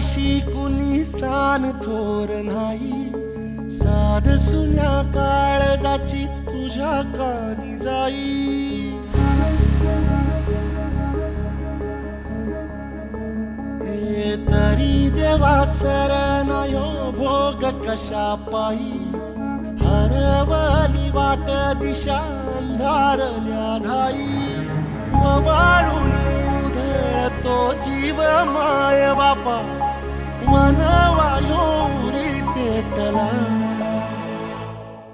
तुझ्याशी कुणी सान थोर नाही, साध सुन्या काळजाची तुझ्या कानी जाई. हे तरी देवा सरनायो भोग कशा पायी, हरवली वाट दिशा अंधारल्या धाई. वाळून उधळतो जीव माय बापा, मनवायो उरी पेटला,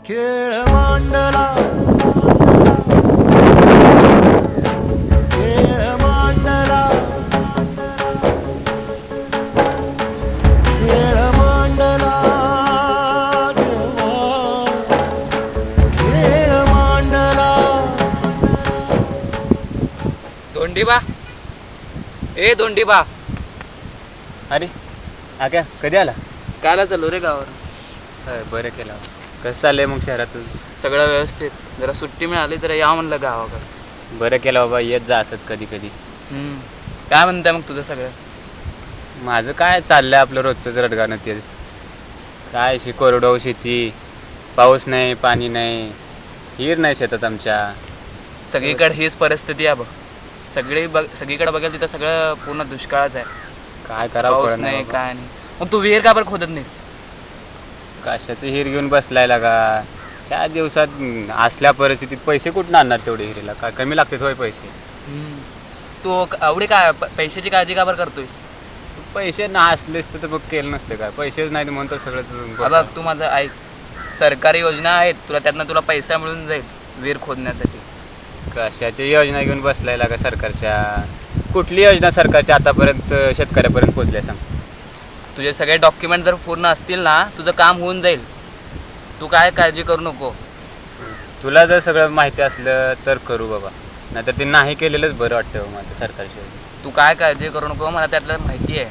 खेळ मांडला, खेळ मांडला, खेळ मांडला देवा, खेळ मांडला. धोंडीबा, ए धोंडीबा. अरे आक्या कधी आला? कायला चालू रे गावावर? बरं केलं. कसं चाललंय मग शहरात? सगळं व्यवस्थित. जरा सुट्टी मिळाली तर या म्हणलं गावाकडं. बरं केलं बाबा, येत जा असंच कधी कधी. काय म्हणताय मग तुझं सगळं? माझं काय चाललंय आपलं रोजचंच रडगाणं तेच. काय कोरडवाहू शेती, पाऊस नाही, पाणी नाही, हिर नाही शेतात आमच्या. सगळीकडे हीच परिस्थिती आहे बघ. सगळीकडे बघेल तिथं सगळं पूर्ण दुष्काळच आहे. काय करावं पाऊस नाही, काय नाही. मग तू विहीर का बरं खोदत नाहीस? कशाचं हिर घेऊन बसलाय लागा? त्या दिवसात असल्या परिस्थितीत पैसे कुठून आणणार तेवढे हिरीला? काय कमी लागते होय पैसे? तू एवढी काय पैशाची काळजी का बरं करतोयस? पैसे ना असलेच तर मग केलं नसते काय? पैसेच नाही म्हणतो सगळं. बघ तू माझं ऐक, सरकारी योजना आहेत तुला, त्यातनं तुला पैसा मिळून जाईल विहीर खोदण्यासाठी. कशाची योजना घेऊन बसलाय लागा सरकारच्या? कुठली योजना सरकारच्या आतापर्यंत शेतकऱ्यापर्यंत पोहोचल्या सांग? तुझे सगळे डॉक्युमेंट जर पूर्ण असतील ना, तुझं काम होऊन जाईल. तू काय काळजी करू नको. तुला जर सगळं माहिती असलं तर करू बाबा, नाहीतर ते नाही केलेलंच बरं वाटतं माझं सरकारची. तू काय काळजी करू नको, मला त्यातलं माहिती आहे.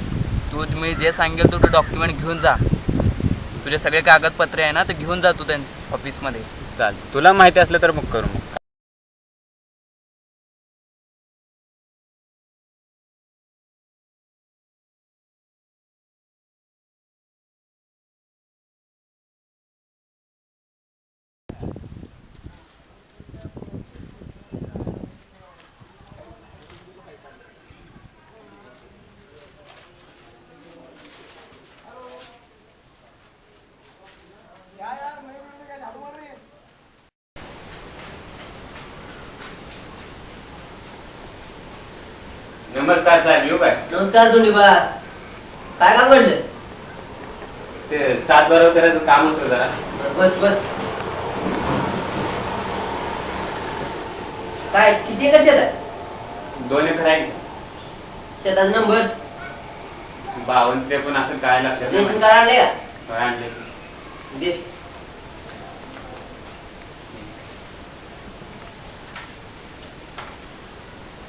तू मी जे सांगेल तू डॉक्युमेंट घेऊन जा. तुझे सगळे कागदपत्रे आहे ना, ते घेऊन जा तू त्या ऑफिसमध्ये. चाल, तुला माहिती असलं तर मग करू. मग नमस्कार साहेब, येऊ काय? नमस्कार धोंडीबा. काय काम पडलं? ते 7-12 करायचं काम होतं जरा. बस बस. काय किती एकर शेत आहे? 2 एकर आहे. शेताचा नंबर 52-53 असं काय लक्षात नाही. रेशन कार्ड आणले का? आणले. दे.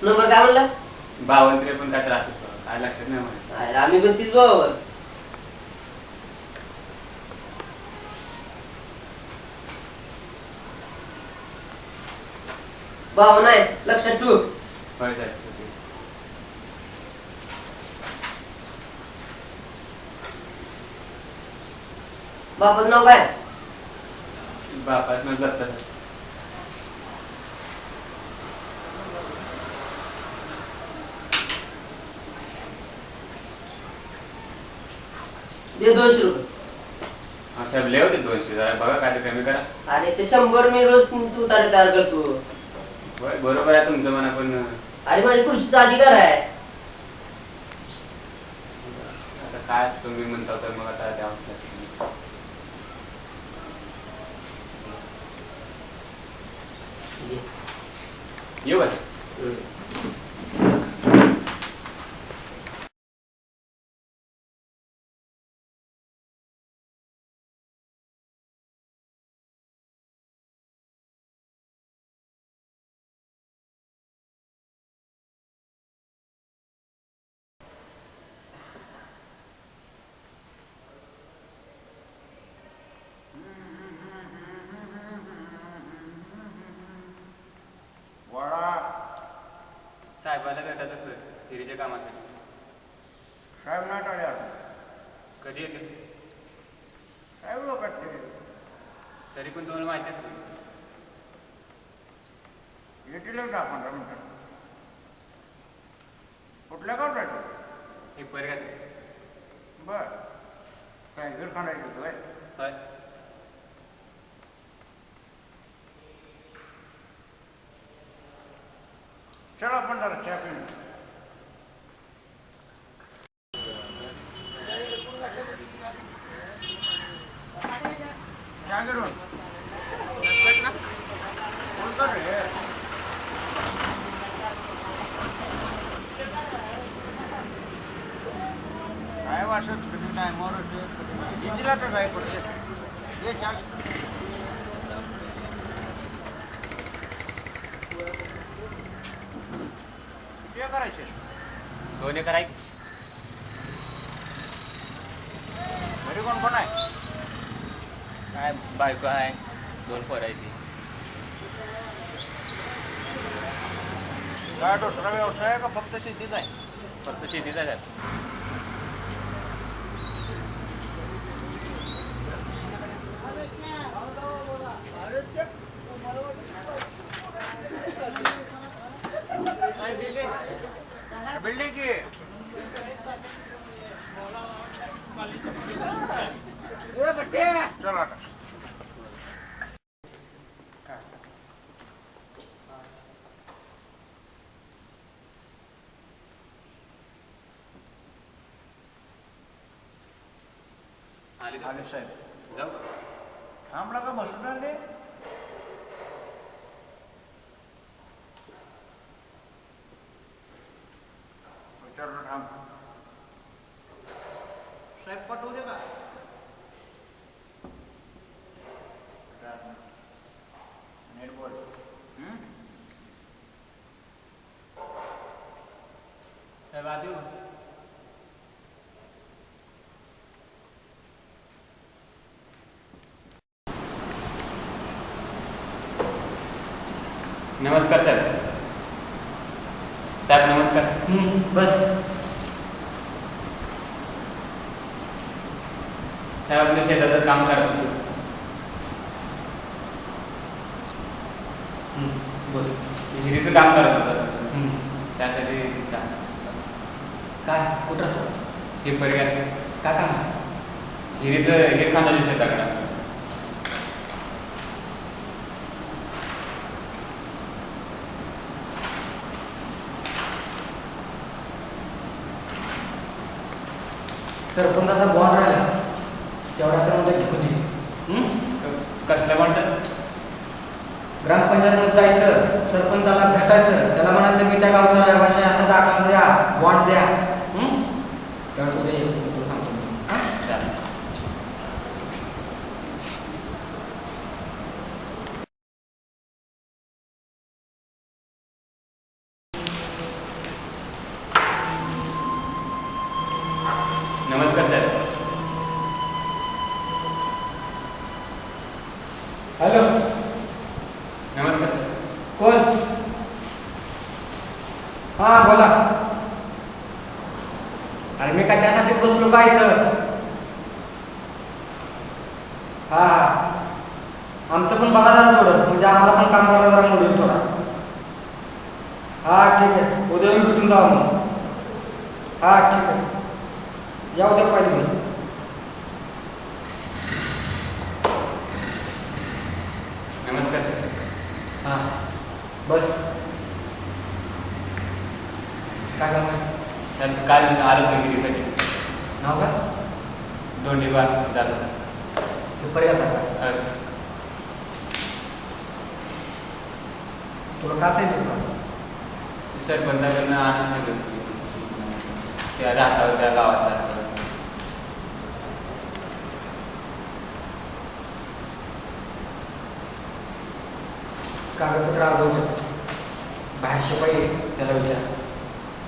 नंबर काय म्हणला? 52-53 काय त्रास होतो काय लक्षात नाही मला. आम्ही पण तीच बरोबर. भाऊ नाही लक्षात ठेव. होय साहेब. बापाचं नाव काय? बापाच मग जातात. दे 200 रुपये. साहेब लय होते 200, जरा बघा काय ते कमी करा. अरे ते 100 मी रोज तू तारे तयार करतो. होय बरोबर आहे तुमचं म्हणा, पण अरे माझी खुर्चीचा अधिकार आहे. आता काय तुम्ही म्हणता तर मग आता द्यावंच लागतं. येऊ का? साहेबाला भेटायचं हिरीच्या कामासाठी. साहेब नाट आले आता. कधी येतील काय लोक वाटते तरी पण तुम्हाला माहिती आहे येतील 10-15 मिनिटं. कुठल्या गावात राहते एक पर्याय बर काय घर खाण्याची होतोय होय चला आपण जरा चहा पिऊन चहा घेऊन बोलतो रे काय वाटत कधी नाही मोर इजिला तर काय पडते हे चहा किती करायचे 2 एकर आहे घरी कोण कोण आहे काय बायको आहे 2 पोरं आहे ती काय दुसरा व्यवसाय आहे का फक्त शेतीच आहे फक्त शेतीच आहे त्यात. बिल्डिंग की चला आता आले का? आले साहेब जाऊ का? थांबला का बसून आणले विचारलं थांब साहेब पाठवू दे का नीट बोल साहेब आधी येऊ? नमस्कार साहेब साहेब नमस्कार बस साहेब आपल्या शेताचं काम करत होतो बोल विहिरीचं काम करत होतं त्यासाठी काय कुठं हे पर्याय काय काम विहिरीचं हे खांदायचं शेताकडं सरपंचाचा बॉन्ड राहिला तेवढा तर मध्ये घेऊन ये कसलं म्हणतात ग्रामपंचायत जायचं सरपंचाला भेटायचं त्याला म्हणायचं मी त्या गावचा रहिवाशी आता दाखल द्या बॉन्ड द्या त्यावेळेस उद्या ये, तुला सांगतो मी. चालेल नमस्कार साहेब हॅलो नमस्कार कोण हा बोला अरे मी काय त्यासाठी बसलो का इथं हा आमचं पण बघा जरा थोडं म्हणजे आम्हाला पण काम करायला जरा मोडून थोडा हा ठीक आहे उद्या येऊन भेटून जाऊ मग हा ठीक आहे या उद्या पाहिजे मग नमस्कार हां बस काय काम आहे साहेब काल आरोग्यगिरीसाठी नाव का दोंडीबा झालं ते पर्याय का तुला का सांगितलं का सरपंचाकडनं आनंद घेतो त्या राहतात त्या गावात असं कागदपत्र आलं होतं बाहेर शिपाई आहे, त्याला विचार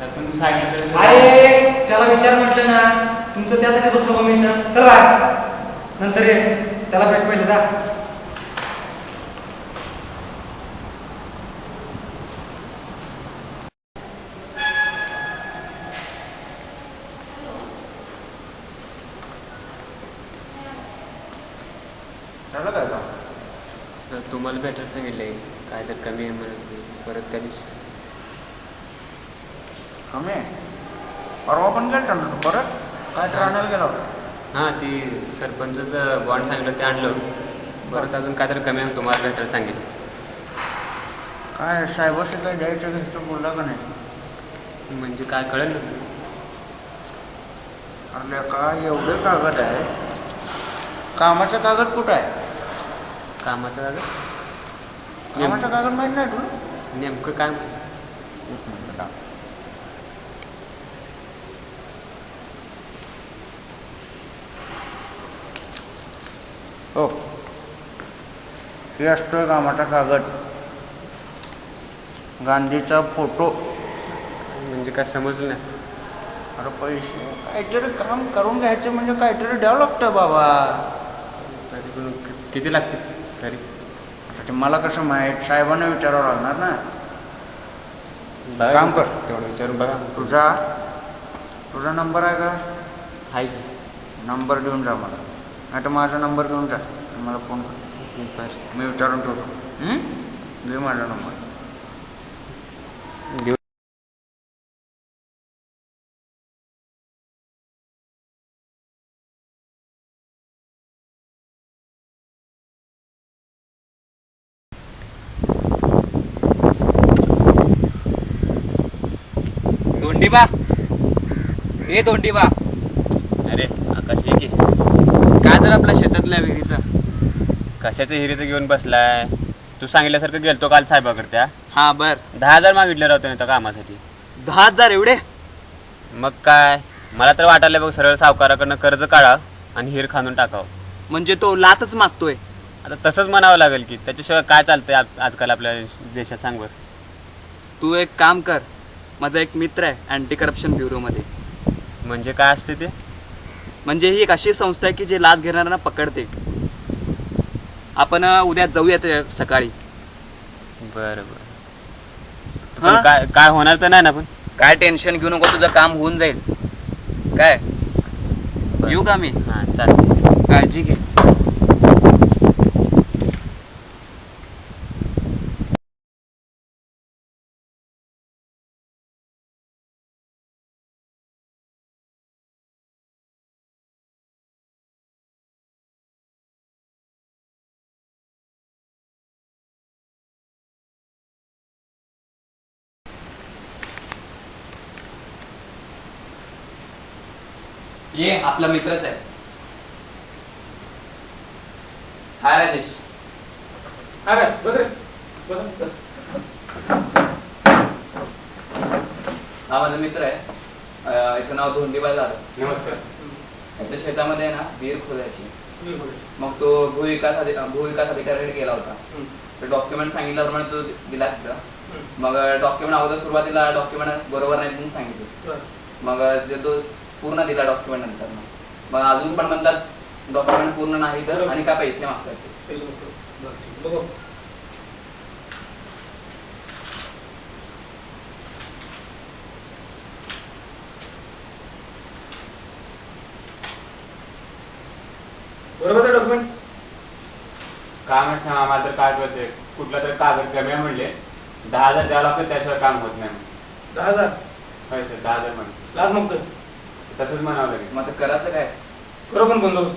तर तुम्ही सांगितलं अरे त्याला विचार म्हटलं ना तुमचं त्यासाठी बसलो मी इथं चल बाहेर नंतर ये त्याला भेट पहिले जा तुम्हाला भेटायला सांगितलंय काय तर कमी आहे म्हणून परत त्या दिवशी कमी आहे परवा पण गेलं ना तू परत काय तर आणायला गेला होता हां ती सरपंचाचं बॉन्ड सांगितलं ते आणलं परत अजून काय तर कमी आहे तुम्हाला भेटायला सांगितलं काय साहेबाशी काय द्यायचं घ्यायचं बोलला का नाही म्हणजे काय कळलं ना अरे काय एवढे कागद आहे कामाचा कागद कुठं आहे कामाचं झालं कामाचा कागद माहीत नाही तुला नेमकं काय हो हे असतोय कामाचा कागद गांधीचा फोटो म्हणजे काय समजलं नाही अरे पैसे काहीतरी काम करून घ्यायचं म्हणजे काहीतरी द्यावं लागतं बाबा तरी पण किती लागते तरी आता मला कसं माहीत साहेबांना विचारावं लागणार ना काम कर. तेवढं विचारून बघा तुझा नंबर आहे का हाय नंबर देऊन जा मला नाही तर माझा नंबर घेऊन जा आणि मला फोन कर मी विचारून ठेवतो दे माझा नंबर देऊ धोंडीबा हे धोंडीबा अरे आकाश ये की काय झालं आपल्या शेतातल्या विहिरीचं कशाचं हिरीचं घेऊन बसलाय तू सांगितल्यासारखं गेलतो काल साहेबाकडे त्या हा बर 10,000 मागितले राहतो त्या कामासाठी 10,000 एवढे मग काय मला तर वाटायला बघ सरळ सावकाराकडनं कर्ज काढा आणि हिर खांदून टाकावं म्हणजे तो लातच मागतोय आता तसंच म्हणावं लागेल की त्याच्याशिवाय काय चालतंय आजकाल आपल्या देशात सांग बरं तू एक काम कर माझा एक मित्र आहे अँटी करप्शन ब्युरोमध्ये म्हणजे काय असते ते म्हणजे ही एक अशी संस्था आहे की जे लाच घेणाऱ्यांना पकडते आपण उद्या जाऊया ते सकाळी बरं बरं हा? पण काय काय होणार तर नाही ना पण काय टेन्शन घेऊ नको तुझं काम होऊन जाईल काय येऊ का मी हां चालतं काळजी घे ये आपला मित्रच आहे हाय राजेश हा माझा मित्र आहे याचं नाव धोंडीबा झालं नमस्कार त्याच्या शेतामध्ये आहे ना विहीर खोदायची मग तो भूविकास अधिकाऱ्याकडे गेला होता तर डॉक्युमेंट सांगितल्याप्रमाणे तो दिला तिथं मग डॉक्युमेंट अगोदर सुरुवातीला डॉक्युमेंट बरोबर नाही म्हणून सांगितलं मग ते तो पूर्ण दिला डॉक्युमेंट नंतर मग अजून पण म्हणतात डॉक्युमेंट पूर्ण नाही तर आणि काय पैसे मागतात बरोबर डॉक्युमेंट काम आम्हाला तर काय कळते कुठला तरी कागद कमी आहे म्हणले 10,000 द्यावं लागतं त्याशिवाय काम होत नाही 10,000 पैसे 10,000 म्हणून लाच मागतोय तसंच म्हणावं लागेल मग आता करायचं काय करो पण बंदोबस्त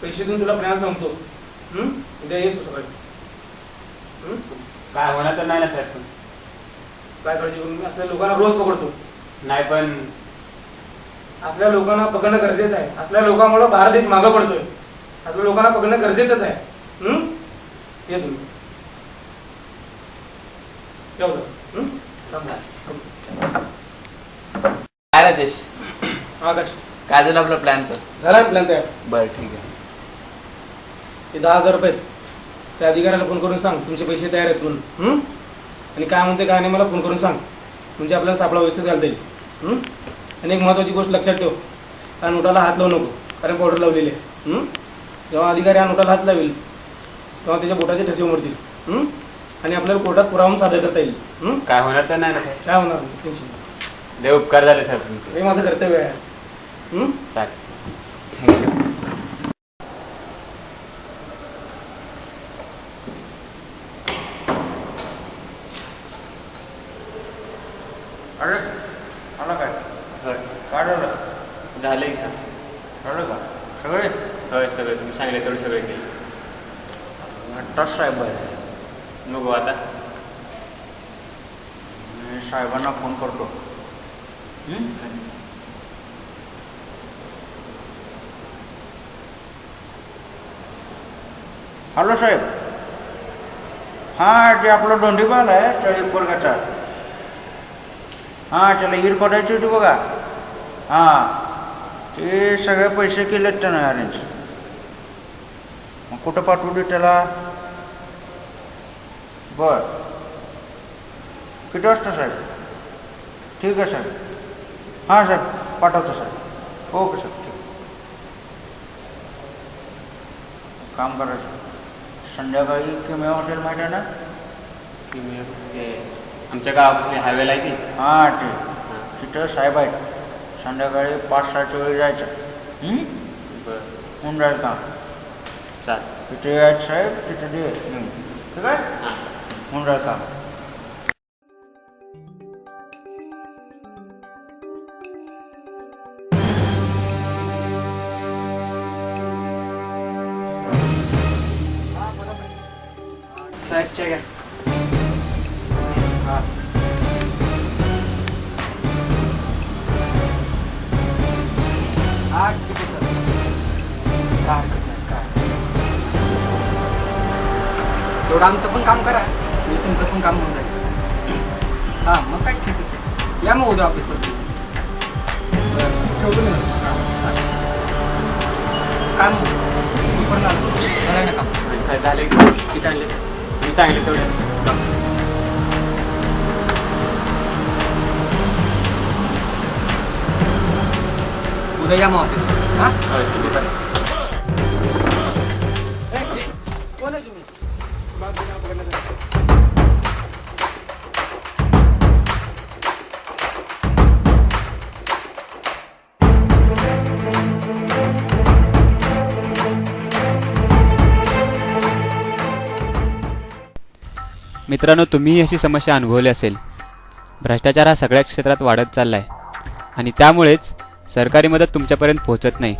पैसे देऊन तुला प्लॅन सांगतो उद्या येतो सकाळी काय होणार तर नाही ना साहेब पण काय काळजी करून मी आपल्या लोकांना रोज पकडतो नाही पण आपल्या लोकांना पकडणं गरजेचं आहे आपल्या लोकांमुळे भारत देश मागं पडतोय आपल्या लोकांना पकडणं गरजेचंच आहे ये तुम्ही काय राजेश आकाश काय झालं आपलं प्लॅनचं झाला प्लॅन तयार बरं ठीक आहे ते 10,000 रुपये त्या अधिकाऱ्याला फोन करून सांग तुमचे पैसे तयार आहेत म्हणून आणि काय म्हणते काय नाही मला फोन करून सांग म्हणजे आपल्याला सापळा व्यवस्थित घालता येईल आणि एक महत्त्वाची गोष्ट लक्षात ठेव हा नोटाला हात लावू नको कारण पावडर लावलेली आहे जेव्हा अधिकारी हा नोटाला हात लावेल तेव्हा त्याच्या बोटाचे ठसे उमटतील आणि आपल्याला कोर्टात पुरावा सादर करता येईल काय होणार तर नाही ना साहेब काय होणार नाही टेन्शन लय उपकार झाले साहेब तुमचे हे माझं कर्तव्य आहे चालेल थँक्यू अरे आला काय होय काय झालं झालंय का कळलं का सगळे होय सगळं तुम्ही सांगितलं तेवढं सगळं केलं टच साहेब आहे बघू आता मी साहेबांना फोन करतो हॅलो साहेब हां जे आपलं दोंडीबाल आहे त्या वर्गाचा हां त्याला हिर पडायची होती बघा हां ते सगळे पैसे केलेत त्यानं अरेंज मग कुठं पाठवू दे त्याला बर किती वाजता साहेब ठीक आहे साहेब हां साहेब पाठवतो साहेब ओके साहेब ठीक काम करायचं संध्याकाळी किंवा हॉटेल माहिती आहे ना की मी ते आमच्या गावापासून हायवेला आहे की हां ठीक तिथं साहेब आहेत संध्याकाळी 5-6च्या वेळी जायचं बरं होऊन जाईल काम चाल तिथे यायचं साहेब तिथे दे ठीक आहे होऊन जाईल काम साहेब च्या घ्या हां तेवढं आमचं पण काम करा मी तुमचं पण काम होऊन जाईल हां मग काय ठीक आहे या मग उद्या ऑफिसवर ठेवतो मी काम पण करायला काम झाले किती आणले तुम्ही सांगितलं तेवढं उद्या या मग ऑफिसवर हां होय किती पण कोण आहे तुम्ही मित्रांनो, तुम्हीही अशी समस्या अनुभवली असेल. भ्रष्टाचार हा सगळ्या क्षेत्रात वाढत चालला आहे आणि त्यामुळेच सरकारी मदत तुमच्यापर्यंत पोहोचत नाही.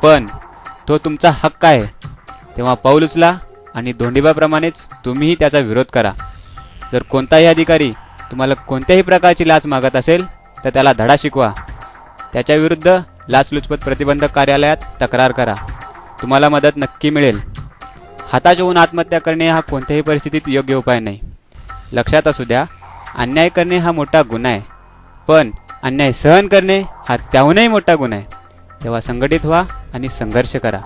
पण तो तुमचा हक्क आहे, तेव्हा पाऊल उचला आणि धोंडीबाप्रमाणेच तुम्हीही त्याचा विरोध करा. जर कोणताही अधिकारी तुम्हाला कोणत्याही प्रकारची लाच मागत असेल तर त्याला धडा शिकवा. त्याच्याविरुद्ध लाचलुचपत प्रतिबंधक कार्यालयात तक्रार करा. तुम्हाला मदत नक्की मिळेल. हाताचे होऊन आत्महत्या करणे हा कोणत्याही परिस्थितीत योग्य उपाय नाही. लक्षात असू द्या, अन्याय करणे हा मोठा गुन्हा आहे, पण अन्याय सहन करणे हा त्याहूनही मोठा गुन्हा आहे. तेव्हा संघटित व्हा आणि संघर्ष करा.